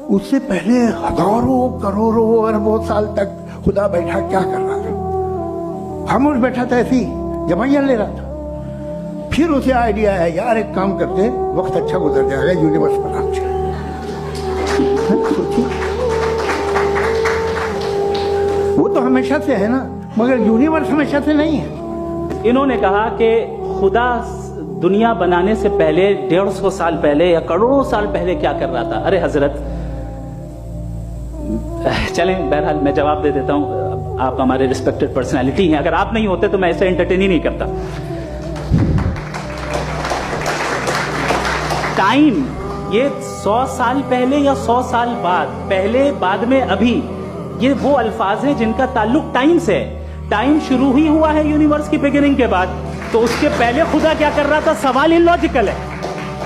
اس سے پہلے ہزاروں کروڑوں اربوں سال تک خدا بیٹھا کیا کر رہا تھا؟ خاموش بیٹھا تھا، ایسی جمائیاں لے رہا تھا. پھر اسے آئیڈیا ہے یار ایک کام کرتے وقت اچھا گزر جائے گا، یونیورس پر نام چلے. وہ تو ہمیشہ سے ہے نا، مگر یونیورس ہمیشہ سے نہیں ہے. انہوں نے کہا کہ خدا دنیا بنانے سے پہلے 150 سال پہلے یا کروڑوں سال پہلے کیا کر رہا تھا. ارے حضرت چلیں، بہرحال میں جواب دے دیتا ہوں. آپ ہمارے ریسپیکٹڈ پرسنالٹی ہیں، اگر آپ نہیں ہوتے تو میں ایسے انٹرٹین ہی نہیں کرتا. ٹائم یہ 100 سال پہلے یا 100 سال بعد، پہلے بعد میں ابھی، یہ وہ الفاظ ہیں جن کا تعلق ٹائم سے ہے. ٹائم شروع ہی ہوا ہے یونیورس کی بگننگ کے بعد، تو اس کے پہلے خدا کیا کر رہا تھا؟ سوال اللاجیکل ہے،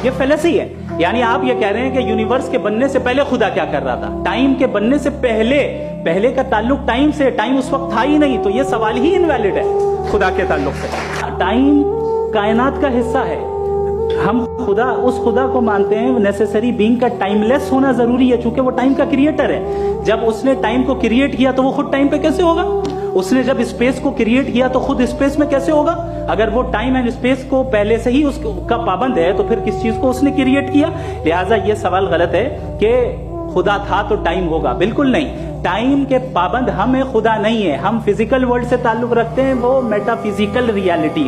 یہ فلسفی ہے. یعنی آپ یہ کہہ رہے ہیں کہ یونیورس کے بننے سے پہلے خدا کیا کر رہا تھا؟ ٹائم کے بننے سے پہلے کا تعلق ٹائم سے، ٹائم اس وقت تھا ہی نہیں، تو یہ سوال ہی انویلڈ ہے خدا کے تعلق سے. ٹائم کائنات کا حصہ ہے. ہم اس خدا کو مانتے ہیں نیسیسری بینگ کا ٹائم لیس ہونا ضروری ہے، چونکہ وہ ٹائم کا کریٹر ہے. جب اس نے ٹائم کو کریٹ کیا تو وہ خود ٹائم پہ کیسے ہوگا؟ اس نے جب اسپیس کو کریٹ کیا تو خود اسپیس میں کیسے ہوگا؟ اگر وہ ٹائم اینڈ اسپیس کو پہلے سے ہی اس کا پابند ہے تو پھر کس چیز کو اس نے کریٹ کیا؟ لہٰذا یہ سوال غلط ہے کہ خدا تھا تو ٹائم ہوگا. بالکل نہیں. ٹائم کے پابند ہم ہیں، خدا نہیں ہے. ہم فزیکل ورلڈ سے تعلق رکھتے ہیں، وہ میٹا فزیکل ریالٹی ہے.